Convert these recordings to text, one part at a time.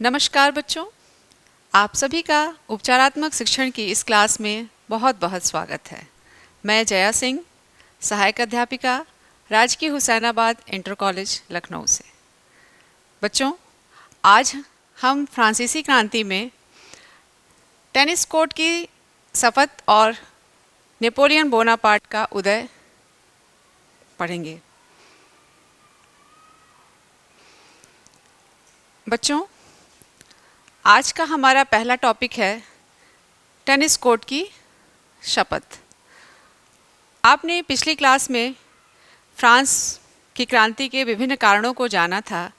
नमस्कार बच्चों, आप सभी का उपचारात्मक शिक्षण की इस क्लास में बहुत बहुत स्वागत है। मैं जया सिंह, सहायक अध्यापिका, राजकीय हुसैनाबाद इंटर कॉलेज लखनऊ से। बच्चों, आज हम फ्रांसीसी क्रांति में टेनिस कोर्ट की शपथ और नेपोलियन बोनापार्ट का उदय पढ़ेंगे। बच्चों, आज का हमारा पहला टॉपिक है टेनिस कोर्ट की शपथ। आपने पिछली क्लास में फ्रांस की क्रांति के विभिन्न कारणों को जाना था,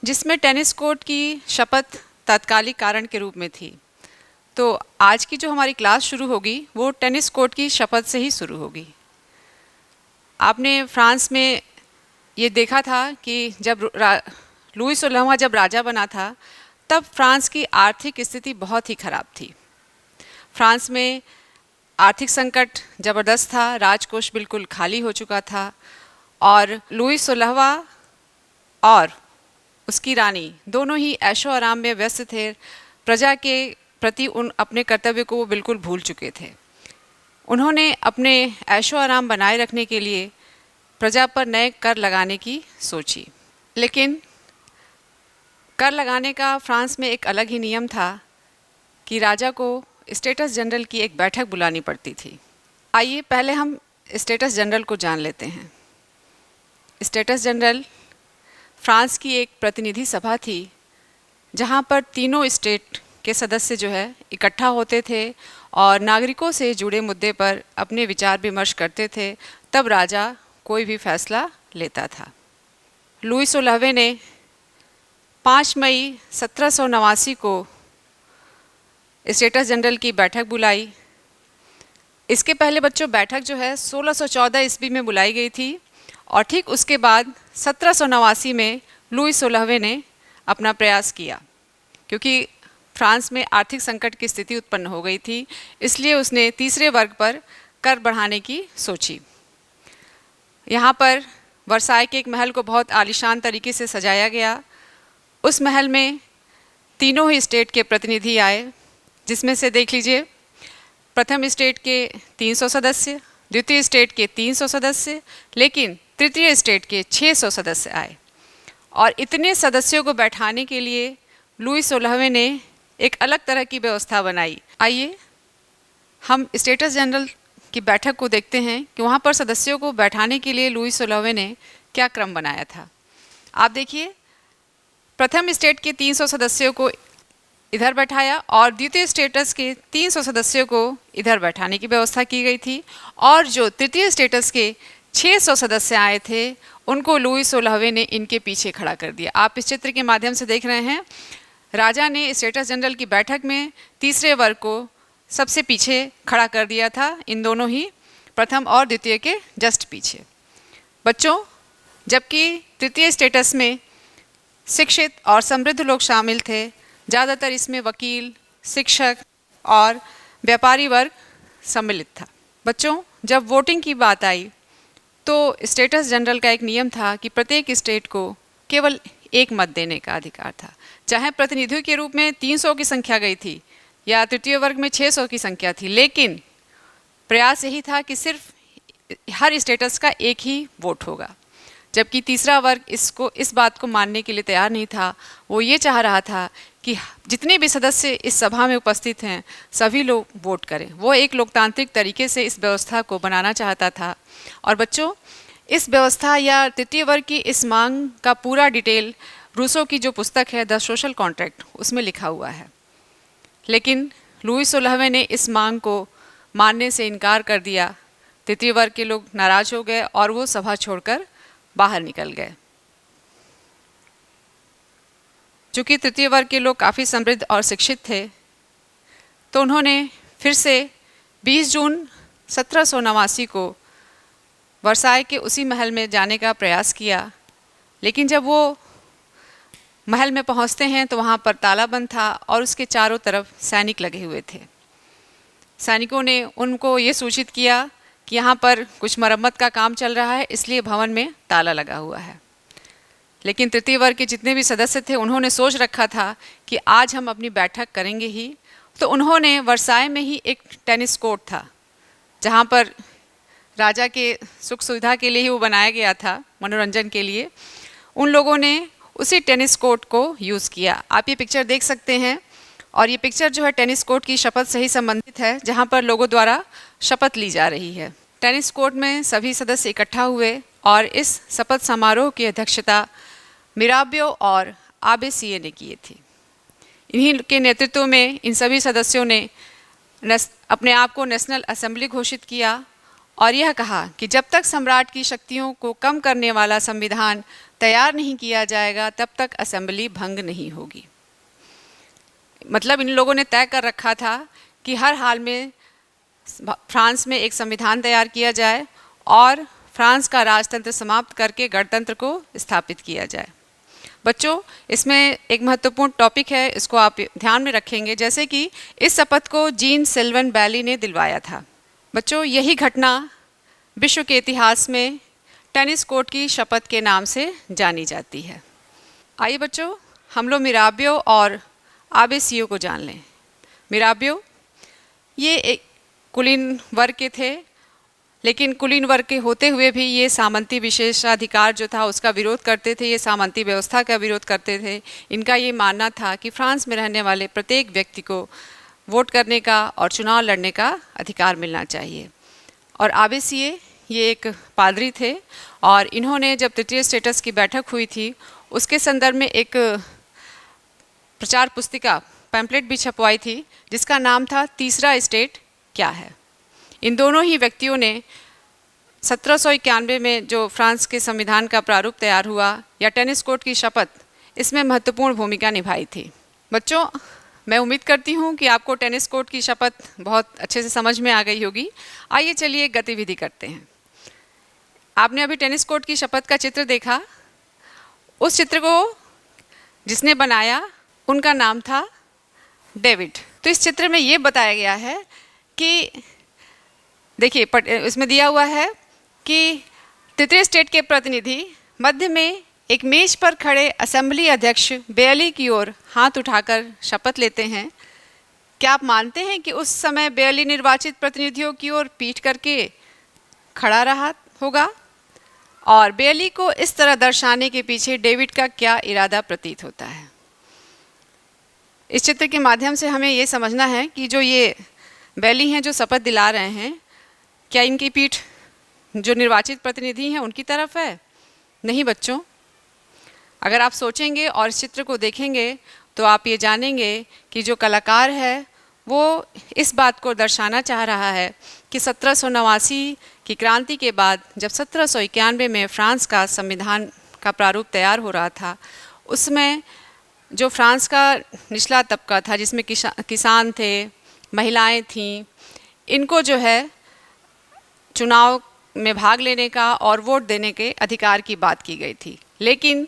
जिसमें टेनिस कोर्ट की शपथ तात्कालिक कारण के रूप में थी। तो आज की जो हमारी क्लास शुरू होगी वो टेनिस कोर्ट की शपथ से ही शुरू होगी। आपने फ्रांस में ये देखा था कि जब लुई 16वां जब राजा बना था, तब फ्रांस की आर्थिक स्थिति बहुत ही खराब थी। फ्रांस में आर्थिक संकट ज़बरदस्त था, राजकोष बिल्कुल खाली हो चुका था और लुई 16वां और उसकी रानी दोनों ही ऐशो आराम में व्यस्त थे। प्रजा के प्रति उन अपने कर्तव्य को वो बिल्कुल भूल चुके थे। उन्होंने अपने ऐशो आराम बनाए रखने के लिए प्रजा पर नए कर लगाने की सोची, लेकिन कर लगाने का फ्रांस में एक अलग ही नियम था कि राजा को स्टेटस जनरल की एक बैठक बुलानी पड़ती थी। आइए पहले हम स्टेटस जनरल को जान लेते हैं। स्टेटस जनरल फ्रांस की एक प्रतिनिधि सभा थी, जहां पर तीनों स्टेट के सदस्य जो है इकट्ठा होते थे और नागरिकों से जुड़े मुद्दे पर अपने विचार विमर्श करते थे। तब राजा कोई भी फैसला लेता था। लुई 16वें ने 5 मई 1789 को स्टेटस जनरल की बैठक बुलाई। इसके पहले बच्चों बैठक जो है 1614 ईस्वी में बुलाई गई थी और ठीक उसके बाद 1789 में लुई 16वें ने अपना प्रयास किया, क्योंकि फ्रांस में आर्थिक संकट की स्थिति उत्पन्न हो गई थी। इसलिए उसने तीसरे वर्ग पर कर बढ़ाने की सोची। यहाँ पर वर्साय के एक महल को बहुत आलीशान तरीके से सजाया गया। उस महल में तीनों ही स्टेट के प्रतिनिधि आए, जिसमें से देख लीजिए, प्रथम स्टेट के 300 सदस्य, द्वितीय स्टेट के 300 सदस्य, लेकिन तृतीय स्टेट के 600 सदस्य आए। और इतने सदस्यों को बैठाने के लिए लुई 16वें ने एक अलग तरह की व्यवस्था बनाई। आइए हम स्टेटस जनरल की बैठक को देखते हैं कि वहाँ पर सदस्यों को बैठाने के लिए लुई 16वें ने क्या क्रम बनाया था। आप देखिए, प्रथम स्टेट के 300 सदस्यों को इधर बैठाया और द्वितीय स्टेटस के 300 सदस्यों को इधर बैठाने की व्यवस्था की गई थी। और जो तृतीय स्टेटस के 600 सदस्य आए थे, उनको लुई 16वें ने इनके पीछे खड़ा कर दिया। आप इस चित्र के माध्यम से देख रहे हैं, राजा ने स्टेटस जनरल की बैठक में तीसरे वर्ग को सबसे पीछे खड़ा कर दिया था, इन दोनों ही प्रथम और द्वितीय के जस्ट पीछे। बच्चों, जबकि तृतीय स्टेटस में शिक्षित और समृद्ध लोग शामिल थे, ज़्यादातर इसमें वकील, शिक्षक और व्यापारी वर्ग सम्मिलित था। बच्चों, जब वोटिंग की बात आई तो स्टेटस जनरल का एक नियम था कि प्रत्येक स्टेट को केवल एक मत देने का अधिकार था। चाहे प्रतिनिधियों के रूप में 300 की संख्या गई थी या तृतीय वर्ग में 600 की संख्या थी, लेकिन प्रयास यही था कि सिर्फ हर स्टेटस का एक ही वोट होगा। जबकि तीसरा वर्ग इस बात को मानने के लिए तैयार नहीं था। वो ये चाह रहा था कि जितने भी सदस्य इस सभा में उपस्थित हैं, सभी लोग वोट करें। वो एक लोकतांत्रिक तरीके से इस व्यवस्था को बनाना चाहता था। और बच्चों, इस व्यवस्था या तृतीय वर्ग की इस मांग का पूरा डिटेल रूसो की जो पुस्तक है द सोशल कॉन्ट्रैक्ट, उसमें लिखा हुआ है। लेकिन लुई 16वें ने इस मांग को मानने से इनकार कर दिया। तृतीय वर्ग के लोग नाराज हो गए और वो सभा छोड़कर बाहर निकल गए। चूँकि तृतीय वर्ग के लोग काफ़ी समृद्ध और शिक्षित थे, तो उन्होंने फिर से 20 जून 1789 को वर्साय के उसी महल में जाने का प्रयास किया। लेकिन जब वो महल में पहुंचते हैं तो वहाँ पर ताला बंद था और उसके चारों तरफ सैनिक लगे हुए थे। सैनिकों ने उनको ये सूचित किया कि यहाँ पर कुछ मरम्मत का काम चल रहा है, इसलिए भवन में ताला लगा हुआ है। लेकिन तृतीय वर्ग के जितने भी सदस्य थे उन्होंने सोच रखा था कि आज हम अपनी बैठक करेंगे ही। तो उन्होंने वर्साय में ही एक टेनिस कोर्ट था, जहाँ पर राजा के सुख सुविधा के लिए ही वो बनाया गया था, मनोरंजन के लिए। उन लोगों ने उसी टेनिस कोर्ट को यूज़ किया। आप ये पिक्चर देख सकते हैं, और ये पिक्चर जो है टेनिस कोर्ट की शपथ से ही संबंधित है, जहाँ पर लोगों द्वारा शपथ ली जा रही है। टेनिस कोर्ट में सभी सदस्य इकट्ठा हुए और इस शपथ समारोह की अध्यक्षता मिराबियो और आबेसिए ने की थी। इन्हीं के नेतृत्व में इन सभी सदस्यों ने अपने आप को नेशनल असेंबली घोषित किया और यह कहा कि जब तक सम्राट की शक्तियों को कम करने वाला संविधान तैयार नहीं किया जाएगा तब तक असेंबली भंग नहीं होगी। मतलब इन लोगों ने तय कर रखा था कि हर हाल में फ्रांस में एक संविधान तैयार किया जाए और फ्रांस का राजतंत्र समाप्त करके गणतंत्र को स्थापित किया जाए। बच्चों, इसमें एक महत्वपूर्ण टॉपिक है, इसको आप ध्यान में रखेंगे, जैसे कि इस शपथ को जीन सिल्वन बैली ने दिलवाया था। बच्चों, यही घटना विश्व के इतिहास में टेनिस कोर्ट की शपथ के नाम से जानी जाती है। आइए बच्चों, हम लोग मिराबियो और आबेसियो को जान लें। मिराबियो ये एक कुलीन वर्ग के थे, लेकिन कुलीन वर्ग के होते हुए भी ये सामंती विशेषाधिकार जो था उसका विरोध करते थे, ये सामंती व्यवस्था का विरोध करते थे। इनका ये मानना था कि फ्रांस में रहने वाले प्रत्येक व्यक्ति को वोट करने का और चुनाव लड़ने का अधिकार मिलना चाहिए। और आबेसिए ये एक पादरी थे और इन्होंने जब तृतीय स्टेटस की बैठक हुई थी उसके संदर्भ में एक प्रचार पुस्तिका पैम्पलेट भी छपवाई थी जिसका नाम था तीसरा स्टेट क्या है। इन दोनों ही व्यक्तियों ने 1791 में जो फ्रांस के संविधान का प्रारूप तैयार हुआ या टेनिस कोर्ट की शपथ, इसमें महत्वपूर्ण भूमिका निभाई थी। बच्चों, मैं उम्मीद करती हूँ कि आपको टेनिस कोर्ट की शपथ बहुत अच्छे से समझ में आ गई होगी। आइए चलिए एक गतिविधि करते हैं। आपने अभी टेनिस कोर्ट की शपथ का चित्र देखा। उस चित्र को जिसने बनाया उनका नाम था डेविड। तो इस चित्र में ये बताया गया है कि देखिए, इसमें दिया हुआ है कि तृतीय स्टेट के प्रतिनिधि मध्य में एक मेज पर खड़े असेंबली अध्यक्ष बेयली की ओर हाथ उठाकर शपथ लेते हैं। क्या आप मानते हैं कि उस समय बेयली निर्वाचित प्रतिनिधियों की ओर पीठ करके खड़ा रहा होगा? और बेयली को इस तरह दर्शाने के पीछे डेविड का क्या इरादा प्रतीत होता है? इस चित्र के माध्यम से हमें ये समझना है कि जो ये बेयली हैं जो शपथ दिला रहे हैं, क्या इनकी पीठ जो निर्वाचित प्रतिनिधि हैं उनकी तरफ है? नहीं बच्चों। अगर आप सोचेंगे और इस चित्र को देखेंगे तो आप ये जानेंगे कि जो कलाकार है वो इस बात को दर्शाना चाह रहा है कि 1789 की क्रांति के बाद जब 1791 में फ्रांस का संविधान का प्रारूप तैयार हो रहा था, उसमें जो फ्रांस का निचला तबका था जिसमें किसान थे, महिलाएं थीं, इनको जो है चुनाव में भाग लेने का और वोट देने के अधिकार की बात की गई थी। लेकिन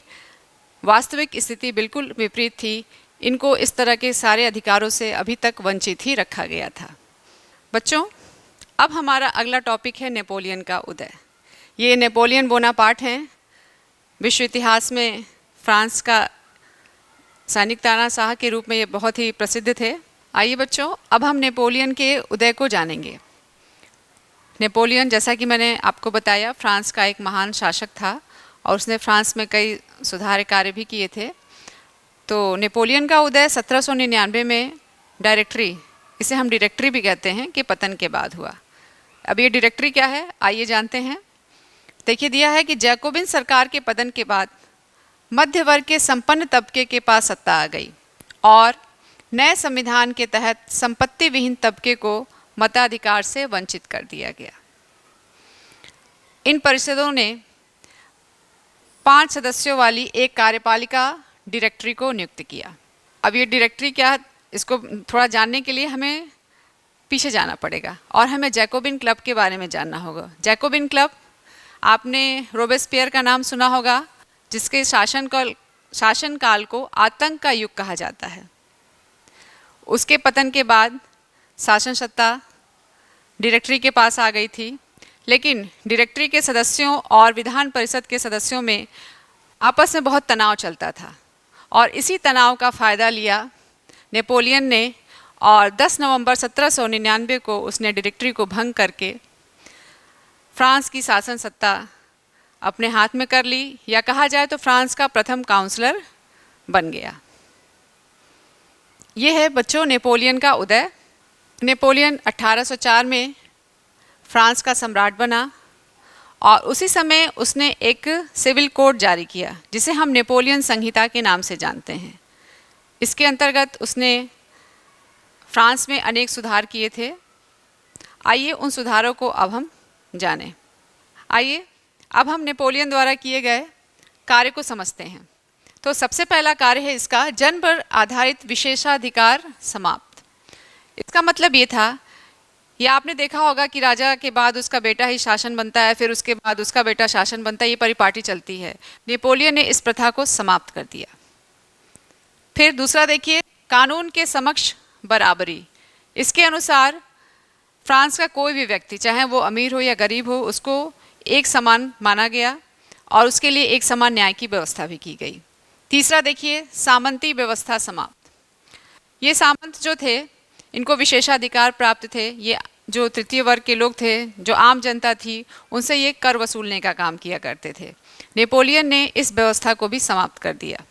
वास्तविक स्थिति बिल्कुल विपरीत थी। इनको इस तरह के सारे अधिकारों से अभी तक वंचित ही रखा गया था। बच्चों, अब हमारा अगला टॉपिक है नेपोलियन का उदय। ये नेपोलियन बोनापार्ट हैं, विश्व इतिहास में फ्रांस का सैनिक तानाशाह के रूप में ये बहुत ही प्रसिद्ध थे। आइए बच्चों, अब हम नेपोलियन के उदय को जानेंगे। नेपोलियन, जैसा कि मैंने आपको बताया, फ्रांस का एक महान शासक था और उसने फ्रांस में कई सुधार कार्य भी किए थे। तो नेपोलियन का उदय 1799 में डायरेक्टरी, इसे हम डायरेक्टरी भी कहते हैं, के पतन के बाद हुआ। अब ये डायरेक्टरी क्या है, आइए जानते हैं। देखिए, दिया है कि जैकोबिन सरकार के पतन के बाद मध्य वर्ग के संपन्न तबके के पास सत्ता आ गई और नए संविधान के तहत संपत्ति विहीन तबके को मताधिकार से वंचित कर दिया गया। इन परिषदों ने 5 सदस्यों वाली एक कार्यपालिका डायरेक्टरी को नियुक्त किया। अब ये डायरेक्टरी क्या, इसको थोड़ा जानने के लिए हमें पीछे जाना पड़ेगा और हमें जैकोबिन क्लब के बारे में जानना होगा। जैकोबिन क्लब, आपने रोबेस्पियर का नाम सुना होगा, जिसके शासनकाल को आतंक का युग कहा जाता है। उसके पतन के बाद शासन सत्ता डायरेक्टरी के पास आ गई थी, लेकिन डायरेक्टरी के सदस्यों और विधान परिषद के सदस्यों में आपस में बहुत तनाव चलता था और इसी तनाव का फ़ायदा लिया नेपोलियन ने और 10 नवंबर 1799 को उसने डायरेक्टरी को भंग करके फ्रांस की शासन सत्ता अपने हाथ में कर ली, या कहा जाए तो फ्रांस का प्रथम काउंसलर बन गया। ये है बच्चों नेपोलियन का उदय। नेपोलियन 1804 में फ्रांस का सम्राट बना और उसी समय उसने एक सिविल कोड जारी किया जिसे हम नेपोलियन संहिता के नाम से जानते हैं। इसके अंतर्गत उसने फ्रांस में अनेक सुधार किए थे। आइए उन सुधारों को अब हम जानें। आइए अब हम नेपोलियन द्वारा किए गए कार्य को समझते हैं। तो सबसे पहला कार्य है इसका जन्म पर आधारित विशेषाधिकार समाप्त। इसका मतलब ये था, या आपने देखा होगा कि राजा के बाद उसका बेटा ही शासन बनता है, फिर उसके बाद उसका बेटा शासन बनता है, ये परिपाटी चलती है। नेपोलियन ने इस प्रथा को समाप्त कर दिया। फिर दूसरा देखिए, कानून के समक्ष बराबरी। इसके अनुसार फ्रांस का कोई भी व्यक्ति, चाहे वो अमीर हो या गरीब हो, उसको एक समान माना गया और उसके लिए एक समान न्याय की व्यवस्था भी की गई। तीसरा देखिए, सामंती व्यवस्था समाप्त। ये सामंत जो थे इनको विशेषाधिकार प्राप्त थे। ये जो तृतीय वर्ग के लोग थे, जो आम जनता थी, उनसे ये कर वसूलने का काम किया करते थे। नेपोलियन ने इस व्यवस्था को भी समाप्त कर दिया।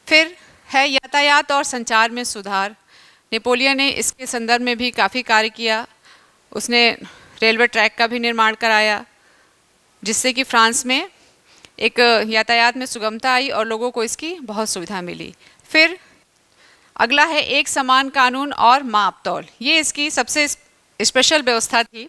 फिर है यातायात और संचार में सुधार। नेपोलियन ने इसके संदर्भ में भी काफ़ी कार्य किया। उसने रेलवे ट्रैक का भी निर्माण कराया जिससे कि फ्रांस में एक यातायात में सुगमता आई और लोगों को इसकी बहुत सुविधा मिली। फिर अगला है एक समान कानून और माप तौल। ये इसकी सबसे स्पेशल व्यवस्था थी।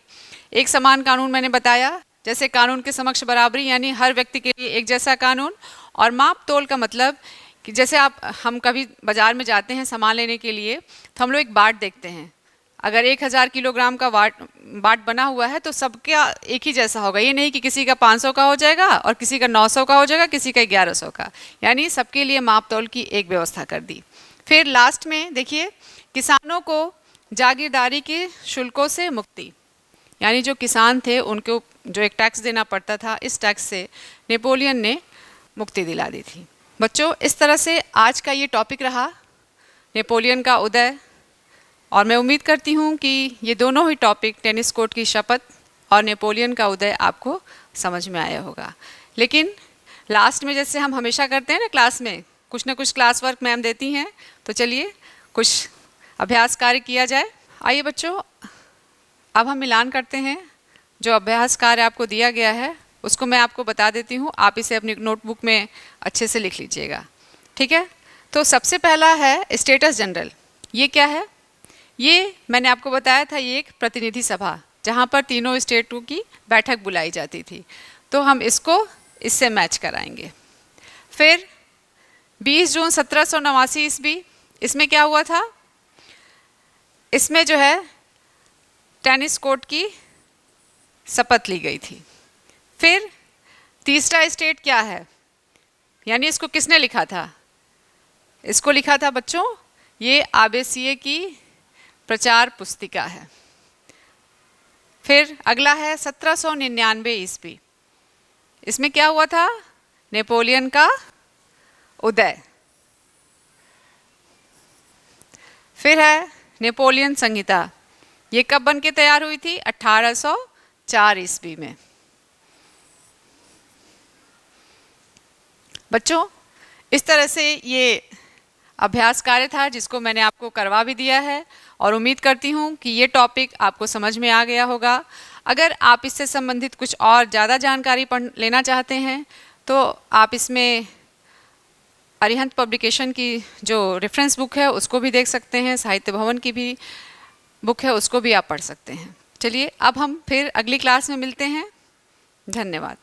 एक समान कानून मैंने बताया, जैसे कानून के समक्ष बराबरी, यानी हर व्यक्ति के लिए एक जैसा कानून। और माप तौल का मतलब कि जैसे हम कभी बाज़ार में जाते हैं सामान लेने के लिए, तो हम लोग एक बाट देखते हैं। अगर 1000 किलोग्राम का बाट बना हुआ है तो सबका एक ही जैसा होगा। ये नहीं कि किसी का 500 का हो जाएगा और किसी का 900 का हो जाएगा, किसी का 1100 का, यानी सबके लिए माप तौल की एक व्यवस्था कर दी। फिर लास्ट में देखिए, किसानों को जागीरदारी के शुल्कों से मुक्ति, यानी जो किसान थे उनको जो एक टैक्स देना पड़ता था, इस टैक्स से नेपोलियन ने मुक्ति दिला दी थी। बच्चों, इस तरह से आज का ये टॉपिक रहा, नेपोलियन का उदय। और मैं उम्मीद करती हूँ कि ये दोनों ही टॉपिक, टेनिस कोर्ट की शपथ और नेपोलियन का उदय, आपको समझ में आया होगा। लेकिन लास्ट में जैसे हम हमेशा करते हैं ना, क्लास में कुछ ना कुछ क्लास वर्क मैम देती हैं, तो चलिए कुछ अभ्यास कार्य किया जाए। आइए बच्चों, अब हम मिलान करते हैं। जो अभ्यास कार्य आपको दिया गया है उसको मैं आपको बता देती हूँ, आप इसे अपनी नोटबुक में अच्छे से लिख लीजिएगा, ठीक है। तो सबसे पहला है स्टेटस जनरल। ये क्या है? ये मैंने आपको बताया था, ये एक प्रतिनिधि सभा जहाँ पर तीनों स्टेटों की बैठक बुलाई जाती थी। तो हम इसको इससे मैच कराएंगे। फिर 20 जून 1789 ईस्वी, इसमें क्या हुआ था? इसमें जो है टेनिस कोर्ट की शपथ ली गई थी। फिर तीसरा स्टेट क्या है, यानी इसको किसने लिखा था? इसको लिखा था बच्चों, ये आबेसिये की प्रचार पुस्तिका है। फिर अगला है 1799 ईस्वी, इसमें क्या हुआ था? नेपोलियन का उदय। फिर है नेपोलियन संहिता, ये कब बन के तैयार हुई थी? 1804 ईस्वी में। बच्चों, इस तरह से ये अभ्यास कार्य था जिसको मैंने आपको करवा भी दिया है और उम्मीद करती हूँ कि ये टॉपिक आपको समझ में आ गया होगा। अगर आप इससे संबंधित कुछ और ज़्यादा जानकारी लेना चाहते हैं तो आप इसमें अरिहंत पब्लिकेशन की जो रेफरेंस बुक है उसको भी देख सकते हैं, साहित्य भवन की भी बुक है उसको भी आप पढ़ सकते हैं। चलिए अब हम फिर अगली क्लास में मिलते हैं। धन्यवाद।